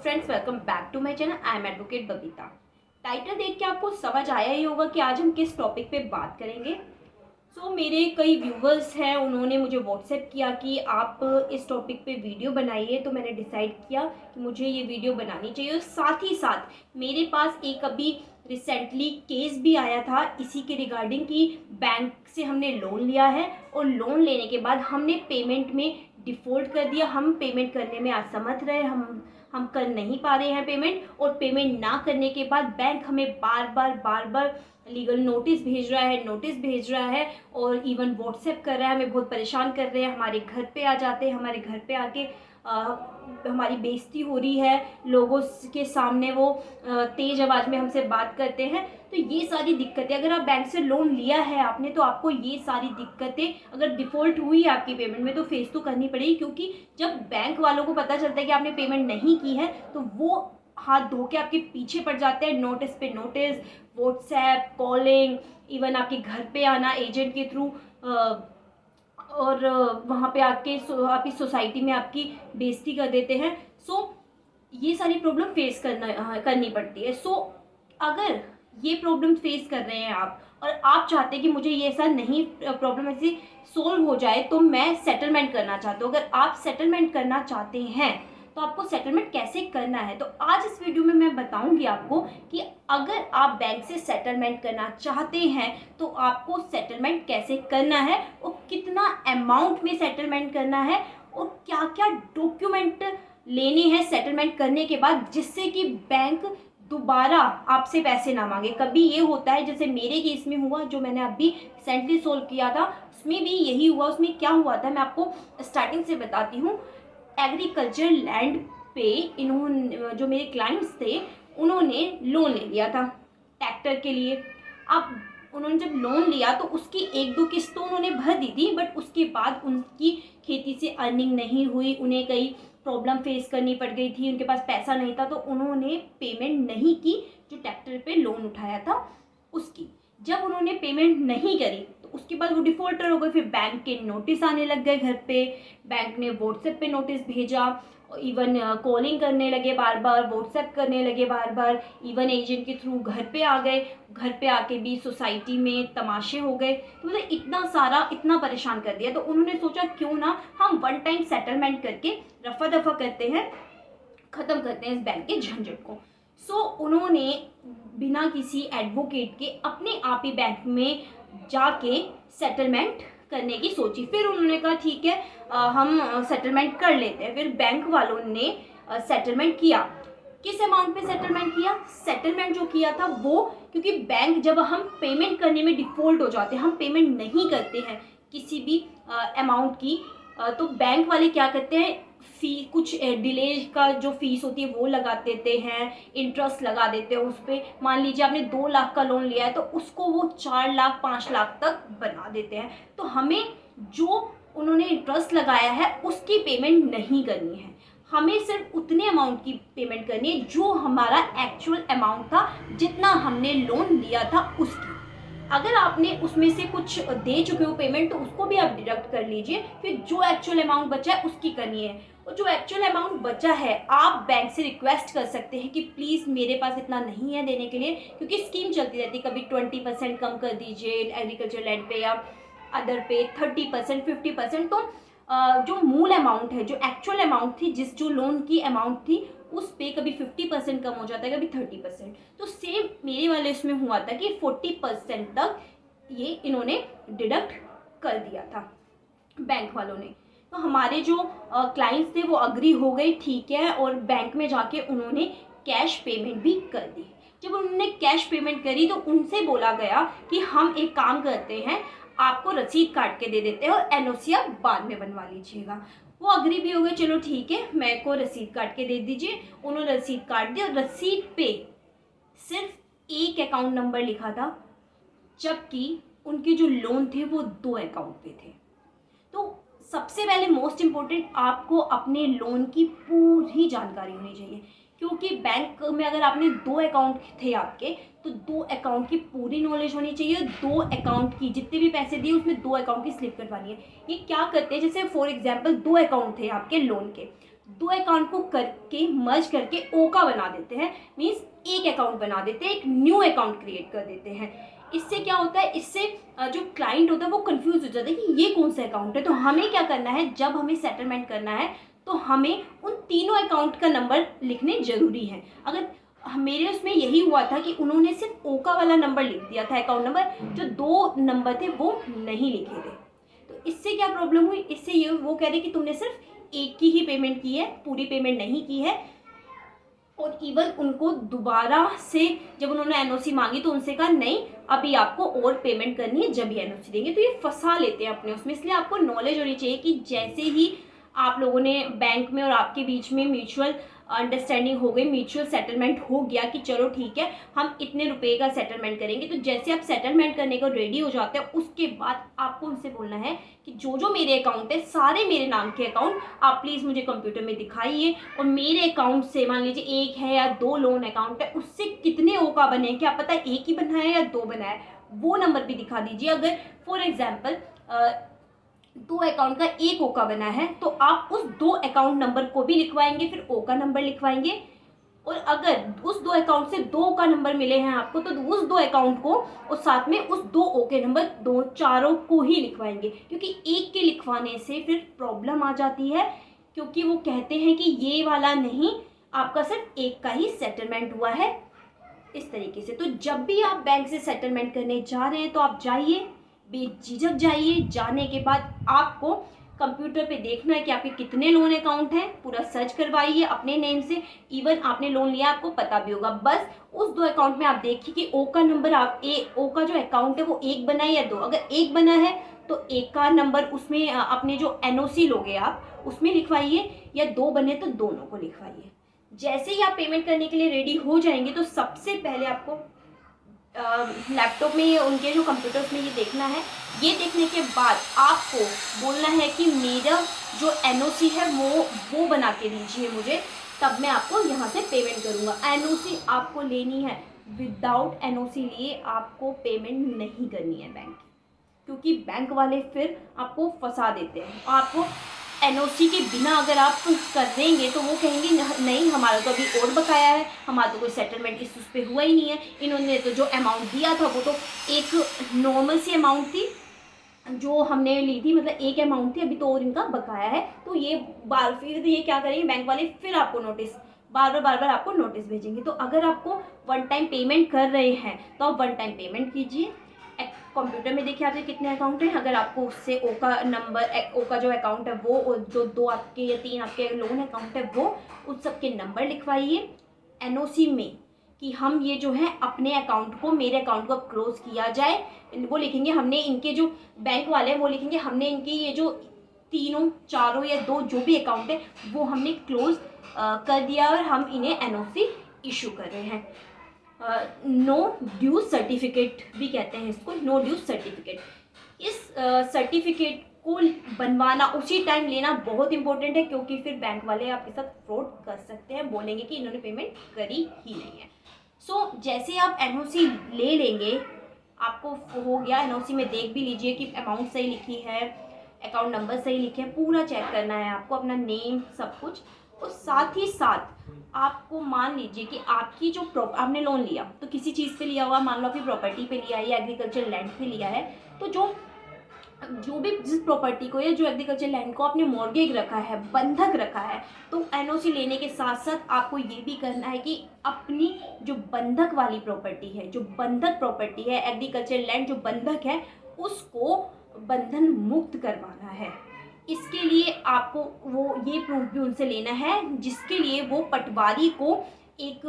Friends, welcome back to my channel. I am advocate Babita. Title देख के आपको समझ आया ही होगा कि आज हम किस टॉपिक पे बात करेंगे। मेरे कई व्यूवर्स हैं, उन्होंने मुझे व्हाट्सएप किया कि आप इस टॉपिक पे वीडियो बनाइए, तो मैंने डिसाइड किया कि मुझे ये वीडियो बनानी चाहिए। और साथ ही साथ मेरे पास एक अभी रिसेंटली केस भी आया था इसी के रिगार्डिंग कि बैंक से हमने लोन लिया है और लोन लेने के बाद हमने पेमेंट में डिफ़ॉल्ट कर दिया। हम पेमेंट करने में असमर्थ रहे, हम कर नहीं पा रहे हैं पेमेंट, और पेमेंट ना करने के बाद बैंक हमें बार बार लीगल नोटिस भेज रहा है और इवन व्हाट्सएप कर रहा है, हमें बहुत परेशान कर रहे हैं। हमारे घर पे आ जाते हैं, हमारे घर पे आके हमारी बेइज्जती हो रही है, लोगों के सामने वो तेज़ आवाज़ में हमसे बात करते हैं। तो ये सारी दिक्कतें, अगर आप बैंक से लोन लिया है आपने, तो आपको ये सारी दिक्कतें, अगर डिफ़ॉल्ट हुई है आपकी पेमेंट में, तो फेस तो करनी पड़ेगी। क्योंकि जब बैंक वालों को पता चलता है कि आपने पेमेंट नहीं की है, तो वो हाथ धो के आपके पीछे पड़ जाते हैं। नोटिस पे नोटिस, व्हाट्सएप, कॉलिंग, इवन आपके घर पे आना एजेंट के थ्रू, और वहाँ पे आके आपकी सोसाइटी में आपकी बेइज्जती कर देते हैं। ये सारी प्रॉब्लम फेस करनी पड़ती है। अगर ये प्रॉब्लम फेस कर रहे हैं आप, और आप चाहते हैं कि मुझे ये ऐसा नहीं प्रॉब्लम ऐसी सोल्व हो जाए, तो मैं सेटलमेंट करना चाहता हूँ। अगर आप सेटलमेंट करना चाहते हैं तो आपको सेटलमेंट कैसे करना है, तो आज इस वीडियो में मैं बताऊंगी आपको कि अगर आप बैंक से सेटलमेंट करना चाहते हैं तो आपको सेटलमेंट कैसे करना है, और कितना अमाउंट में सेटलमेंट करना है, और क्या क्या डॉक्यूमेंट लेने हैं सेटलमेंट करने के बाद, जिससे कि बैंक दोबारा आपसे पैसे ना मांगे। कभी ये होता है, जैसे मेरे केस में हुआ, जो मैंने अभी रिसेंटली सोल्व किया था, उसमें भी यही हुआ। उसमें क्या हुआ था, मैं आपको स्टार्टिंग से बताती हूँ। एग्रीकल्चर लैंड पे इन्होंने, जो मेरे क्लाइंट्स थे, उन्होंने लोन ले लिया था ट्रैक्टर के लिए। अब उन्होंने जब लोन लिया तो उसकी एक दो किस्त तो उन्होंने भर दी थी, बट उसके बाद उनकी खेती से अर्निंग नहीं हुई, उन्हें कई प्रॉब्लम फेस करनी पड़ गई थी, उनके पास पैसा नहीं था, तो उन्होंने पेमेंट नहीं की जो ट्रैक्टर पे लोन उठाया था उसकी। जब उन्होंने पेमेंट नहीं करी तो उसके बाद वो डिफ़ॉल्टर हो गए। फिर बैंक के नोटिस आने लग गए घर पे, बैंक ने व्हाट्सएप पे नोटिस भेजा, इवन कॉलिंग करने लगे बार बार, व्हाट्सएप करने लगे बार बार, इवन एजेंट के थ्रू घर पे आ गए। घर पे आके भी सोसाइटी में तमाशे हो गए। तो मतलब इतना सारा, इतना परेशान कर दिया। तो उन्होंने सोचा क्यों ना हम वन टाइम सेटलमेंट करके रफा दफा करते हैं, ख़त्म करते हैं इस बैंक के झंझट को। उन्होंने बिना किसी एडवोकेट के अपने आप ही बैंक में जाके सेटलमेंट करने की सोची। फिर उन्होंने कहा ठीक है, हम सेटलमेंट कर लेते हैं। फिर बैंक वालों ने सेटलमेंट किया। किस अमाउंट पे सेटलमेंट किया? सेटलमेंट जो किया था वो, क्योंकि बैंक, जब हम पेमेंट करने में डिफ़ॉल्ट हो जाते हैं, हम पेमेंट नहीं करते हैं किसी भी अमाउंट की, तो बैंक वाले क्या करते हैं, कुछ डिले का जो फीस होती है वो लगा देते हैं, इंटरेस्ट लगा देते हैं उस पर। मान लीजिए आपने 2 लाख का लोन लिया है, तो उसको वो 4 लाख 5 लाख तक बना देते हैं। तो हमें जो उन्होंने इंटरेस्ट लगाया है उसकी पेमेंट नहीं करनी है, हमें सिर्फ उतने अमाउंट की पेमेंट करनी है जो हमारा एक्चुअल अमाउंट था, जितना हमने लोन लिया था उसकी। अगर आपने उसमें से कुछ दे चुके हो पेमेंट, तो उसको भी आप डिडक्ट कर लीजिए। फिर जो एक्चुअल अमाउंट बचा है उसकी करनी है। और जो एक्चुअल अमाउंट बचा है, आप बैंक से रिक्वेस्ट कर सकते हैं कि प्लीज़ मेरे पास इतना नहीं है देने के लिए, क्योंकि स्कीम चलती रहती है, कभी 20% कम कर दीजिए एग्रीकल्चर लैंड पे, या अदर पे 30%, 50%। तो जो मूल अमाउंट है, जो एक्चुअल अमाउंट थी, जो लोन की अमाउंट थी, उस पे कभी 50% कम हो जाता है, कभी 30%। तो सेम मेरे वाले इसमें हुआ था कि 40% तक ये इन्होंने डिडक्ट कर दिया था बैंक वालों ने। तो हमारे जो क्लाइंट्स थे वो अग्री हो गए, ठीक है, और बैंक में जाके उन्होंने कैश पेमेंट भी कर दी। जब उन्होंने कैश पेमेंट करी तो उनसे बोला गया कि हम एक काम करते हैं, आपको रसीद काट के दे देते हैं और एनओसी आप बाद में बनवा लीजिएगा। वो अग्री भी हो गए, चलो ठीक है, मेरे को रसीद काट के दे दीजिए। उन्होंने रसीद काट दी, और रसीद पे सिर्फ एक अकाउंट नंबर लिखा था, जबकि उनके जो लोन थे वो 2 अकाउंट पे थे। तो सबसे पहले मोस्ट इम्पोर्टेंट, आपको अपने लोन की पूरी जानकारी होनी चाहिए। क्योंकि बैंक में अगर आपने 2 अकाउंट थे आपके, तो 2 अकाउंट की पूरी नॉलेज होनी चाहिए। 2 अकाउंट की जितने भी पैसे दिए उसमें 2 अकाउंट की स्लिप कटवानी है। ये क्या करते हैं, जैसे फॉर एग्जांपल 2 अकाउंट थे आपके लोन के, दो अकाउंट को करके मर्ज करके ओ का बना देते हैं, मीन्स एक अकाउंट बना देते हैं, एक न्यू अकाउंट क्रिएट कर देते हैं। इससे क्या होता है, इससे जो क्लाइंट होता है वो कंफ्यूज हो जाता है कि ये कौन सा अकाउंट है। तो हमें क्या करना है, जब हमें सेटलमेंट करना है तो हमें उन तीनों अकाउंट का नंबर लिखने जरूरी है। अगर मेरे उसमें यही हुआ था कि उन्होंने सिर्फ ओका वाला नंबर लिख दिया था, अकाउंट नंबर, जो दो नंबर थे वो नहीं लिखे थे। तो इससे क्या प्रॉब्लम हुई, इससे ये वो कह रहे कि तुमने सिर्फ एक की ही पेमेंट की है, पूरी पेमेंट नहीं की है। और इवन उनको दोबारा से जब उन्होंने एनओसी मांगी तो उनसे कहा नहीं, अभी आपको और पेमेंट करनी है जब ही एनओसी देंगे। तो ये फंसा लेते हैं अपने उसमें। इसलिए आपको नॉलेज होनी चाहिए कि जैसे ही आप लोगों ने बैंक में और आपके बीच में म्यूचुअल अंडरस्टैंडिंग हो गई, म्यूचुअल सेटलमेंट हो गया कि चलो ठीक है हम इतने रुपए का सेटलमेंट करेंगे, तो जैसे आप सेटलमेंट करने को रेडी हो जाते हैं उसके बाद आपको उनसे बोलना है कि जो जो मेरे अकाउंट है, सारे मेरे नाम के अकाउंट आप प्लीज़ मुझे कंप्यूटर में दिखाइए। और मेरे अकाउंट से मान लीजिए एक है या दो लोन अकाउंट है, उससे कितने ओ का बने हैं, क्या पता एक ही बना है या दो बना है, वो नंबर भी दिखा दीजिए। अगर फॉर एग्जाम्पल दो अकाउंट का एक ओ का बना है तो आप उस दो अकाउंट नंबर को भी लिखवाएंगे, फिर ओ का नंबर लिखवाएंगे। और अगर उस दो अकाउंट से दो का नंबर मिले हैं आपको तो उस दो अकाउंट को और साथ में उस दो ओ के नंबर, दो चारों को ही लिखवाएंगे। क्योंकि एक के लिखवाने से फिर प्रॉब्लम आ जाती है, क्योंकि वो कहते हैं कि ये वाला नहीं, आपका सिर्फ एक का ही सेटलमेंट हुआ है, इस तरीके से। तो जब भी आप बैंक से सेटलमेंट करने जा रहे हैं तो आप जाइए, बेझिझक जाइए। जाने के बाद आपको कंप्यूटर पे देखना है कि आपके कितने लोन अकाउंट हैं, पूरा सर्च करवाइए अपने नेम से। इवन आपने लोन लिया आपको पता भी होगा, बस उस दो अकाउंट में आप देखिए कि ओ का नंबर, आप ओ का जो अकाउंट है वो एक बना है या दो। अगर एक बना है तो एक का नंबर उसमें अपने जो एनओसी लोगे आप उसमें लिखवाइए, या दो बने तो दोनों को लिखवाइए। जैसे ही आप पेमेंट करने के लिए रेडी हो जाएंगे तो सबसे पहले आपको लैपटॉप में ये उनके जो कंप्यूटर्स में ये देखना है। ये देखने के बाद आपको बोलना है कि मेरा जो एनओसी है वो बना के दीजिए मुझे, तब मैं आपको यहाँ से पेमेंट करूँगा। एनओसी आपको लेनी है, विदाउट एनओसी लिए आपको पेमेंट नहीं करनी है बैंक, क्योंकि बैंक वाले फिर आपको फंसा देते हैं। आपको एनओसी के बिना अगर आप कर देंगे तो वो कहेंगे नहीं हमारा तो अभी और बकाया है, हमारा तो कोई सेटलमेंट इस उस पे हुआ ही नहीं है, इन्होंने तो जो अमाउंट दिया था वो तो एक नॉर्मल सी अमाउंट थी जो हमने ली थी, मतलब एक अमाउंट थी, अभी तो और इनका बकाया है। तो ये फिर ये क्या करेंगे बैंक वाले, फिर आपको नोटिस बार बार आपको नोटिस भेजेंगे। तो अगर आपको वन टाइम पेमेंट कर रहे हैं तो आप वन टाइम पेमेंट कीजिए। कंप्यूटर में देखिए आपके कितने अकाउंट हैं, अगर आपको उससे ओ का नंबर, ओ का जो अकाउंट है वो, और जो दो आपके या तीन आपके लोन अकाउंट है वो, उन सब के नंबर लिखवाइए एनओसी में कि हम ये जो है अपने अकाउंट को, मेरे अकाउंट को क्लोज किया जाए। वो लिखेंगे हमने इनके जो बैंक वाले हैं वो लिखेंगे हमने इनके ये जो तीनों चारों या दो जो भी अकाउंट है वो हमने क्लोज कर दिया और हम इन्हें एनओसी इशू कर रहे हैं। नो ड्यू सर्टिफिकेट भी कहते हैं इसको, नो ड्यू सर्टिफिकेट। इस सर्टिफिकेट को बनवाना उसी टाइम लेना बहुत इंपॉर्टेंट है, क्योंकि फिर बैंक वाले आपके साथ फ्रॉड कर सकते हैं, बोलेंगे कि इन्होंने पेमेंट करी ही नहीं है। सो जैसे आप एनओसी ले लेंगे, आपको हो गया, एनओसी में देख भी लीजिए कि अमाउंट सही लिखी है, अकाउंट नंबर सही लिखे हैं, पूरा चेक करना है आपको, अपना नेम सब कुछ। और साथ ही साथ आपको मान लीजिए कि आपकी जो आपने लोन लिया तो किसी चीज़ पे लिया हुआ, मान लो आपकी प्रॉपर्टी पे लिया है या एग्रीकल्चर लैंड पे लिया है, तो जो भी जिस प्रॉपर्टी को या जो एग्रीकल्चर लैंड को आपने मॉर्गेज रखा है, बंधक रखा है, तो एनओसी लेने के साथ साथ आपको ये भी करना है कि अपनी जो बंधक वाली प्रॉपर्टी है, जो बंधक प्रॉपर्टी है, एग्रीकल्चर लैंड जो बंधक है, उसको बंधन मुक्त करवाना है। इसके लिए आपको वो ये प्रूफ भी उनसे लेना है, जिसके लिए वो पटवारी को एक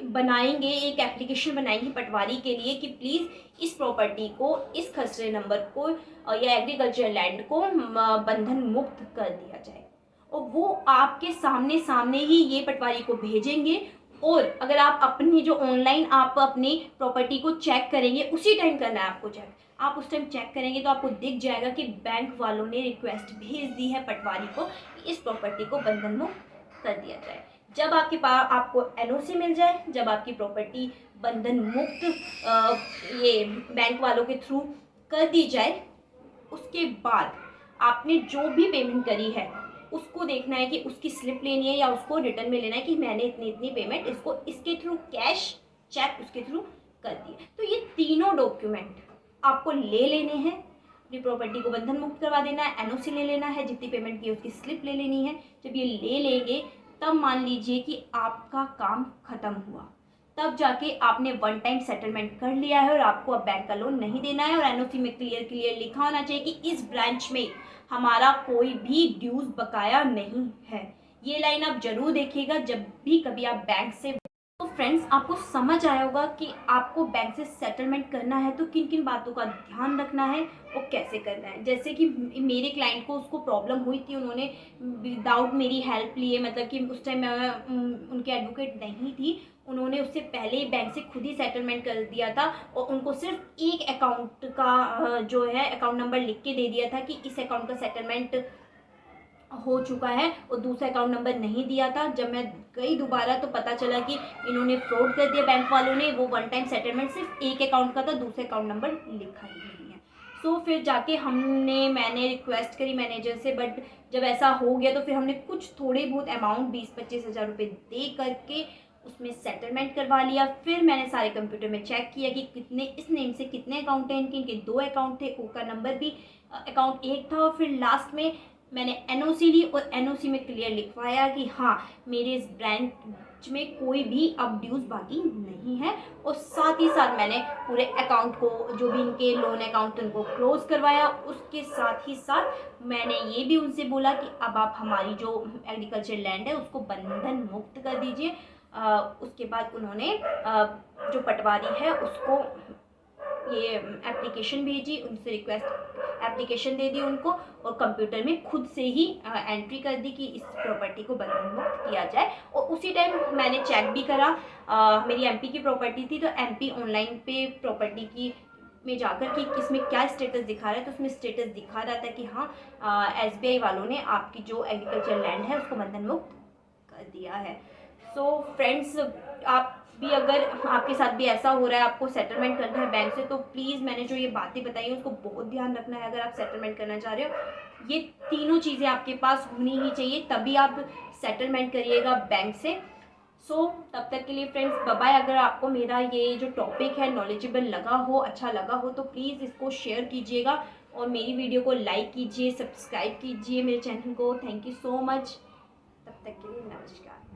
बनाएंगे, एक एप्लीकेशन बनाएंगे पटवारी के लिए कि प्लीज़ इस प्रॉपर्टी को, इस खसरे नंबर को या एग्रीकल्चर लैंड को बंधन मुक्त कर दिया जाए। और वो आपके सामने ही ये पटवारी को भेजेंगे। और अगर आप अपनी जो ऑनलाइन आप अपनी प्रॉपर्टी को चेक करेंगे, उसी टाइम करना है आपको चेक, आप उस टाइम चेक करेंगे तो आपको दिख जाएगा कि बैंक वालों ने रिक्वेस्ट भेज दी है पटवारी को कि इस प्रॉपर्टी को बंधन मुक्त कर दिया जाए। जब आपके पास आपको एनओसी मिल जाए, जब आपकी प्रॉपर्टी बंधन मुक्त ये बैंक वालों के थ्रू कर दी जाए, उसके बाद आपने जो भी पेमेंट करी है उसको देखना है कि उसकी स्लिप लेनी है या उसको रिटर्न में लेना है कि मैंने इतनी इतनी पेमेंट इसको इसके थ्रू कैश चेक उसके थ्रू कर दी है। तो ये तीनों डॉक्यूमेंट आपको ले लेने हैं। अपनी प्रॉपर्टी को बंधन मुक्त करवा देना है, एनओसी ले लेना है, जितनी पेमेंट की है उसकी स्लिप ले लेनी है। जब ये ले लेंगे तब मान लीजिए कि आपका काम खत्म हुआ, तब जाके आपने वन टाइम सेटलमेंट कर लिया है और आपको अब बैंक का लोन नहीं देना है। और एनओसी में क्लियर क्लियर लिखा होना चाहिए कि इस ब्रांच में हमारा कोई भी ड्यूज बकाया नहीं है। ये लाइन आप जरूर देखिएगा जब भी कभी आप बैंक से। तो फ्रेंड्स, आपको समझ आया होगा कि आपको बैंक से सेटलमेंट करना है तो किन किन बातों का ध्यान रखना है और कैसे करना है। जैसे कि मेरे क्लाइंट को उसको प्रॉब्लम हुई थी, उन्होंने विदाउट मेरी हेल्प लिए, मतलब कि उस टाइम मैं उनके एडवोकेट नहीं थी, उन्होंने उससे पहले ही बैंक से खुद ही सेटलमेंट कर दिया था और उनको सिर्फ एक अकाउंट का जो है अकाउंट नंबर लिख के दे दिया था कि इस अकाउंट का सेटलमेंट हो चुका है और दूसरा अकाउंट नंबर नहीं दिया था। जब मैं गई दोबारा तो पता चला कि इन्होंने फ्रॉड कर दिया बैंक वालों ने। वो वन टाइम सेटलमेंट सिर्फ एक अकाउंट का था, दूसरे अकाउंट नंबर लिखा ही नहीं है। सो फिर जाके मैंने रिक्वेस्ट करी मैनेजर से, बट जब ऐसा हो गया तो फिर हमने कुछ थोड़े बहुत अमाउंट 20-25 हज़ार रुपये दे करके उसमें सेटलमेंट करवा लिया। फिर मैंने सारे कंप्यूटर में चेक किया कि कितने इस नेम से कितने अकाउंट हैं, इनके 2 अकाउंट थे, का नंबर भी अकाउंट एक था। और फिर लास्ट में मैंने एनओसी ली और एनओसी में क्लियर लिखवाया कि हाँ, मेरे इस ब्रांच में कोई भी अब ड्यूज बाकी नहीं है। और साथ ही साथ मैंने पूरे अकाउंट को, जो भी इनके लोन अकाउंट उनको क्लोज करवाया। उसके साथ ही साथ मैंने ये भी उनसे बोला कि अब आप हमारी जो एग्रीकल्चर लैंड है उसको बंधन मुक्त कर दीजिए। उसके बाद उन्होंने जो पटवारी है उसको ये एप्लीकेशन भेजी, उनसे रिक्वेस्ट एप्लीकेशन दे दी उनको और कंप्यूटर में खुद से ही एंट्री कर दी कि इस प्रॉपर्टी को बंधन मुक्त किया जाए। और उसी टाइम मैंने चेक भी करा, मेरी एमपी की प्रॉपर्टी थी तो एमपी ऑनलाइन पे प्रॉपर्टी की में जाकर कि किसमें क्या स्टेटस दिखा रहा है, तो उसमें स्टेटस दिखा रहा था कि हाँ, एसबीआई वालों ने आपकी जो एग्रीकल्चर लैंड है उसको बंधन मुक्त कर दिया है। सो फ्रेंड्स, आप भी अगर आपके साथ भी ऐसा हो रहा है, आपको सेटलमेंट करना है बैंक से, तो प्लीज़ मैंने जो ये बातें बताई हैं उसको बहुत ध्यान रखना है। अगर आप सेटलमेंट करना चाह रहे हो, ये तीनों चीज़ें आपके पास होनी ही चाहिए, तभी आप सेटलमेंट करिएगा बैंक से। सो तब तक के लिए फ्रेंड्स, बाय बाय। अगर आपको मेरा ये जो टॉपिक है नॉलेजेबल लगा हो, अच्छा लगा हो, तो प्लीज़ इसको शेयर कीजिएगा और मेरी वीडियो को लाइक कीजिए, सब्सक्राइब कीजिए मेरे चैनल को। Thank you so much. तब तक के लिए नमस्कार।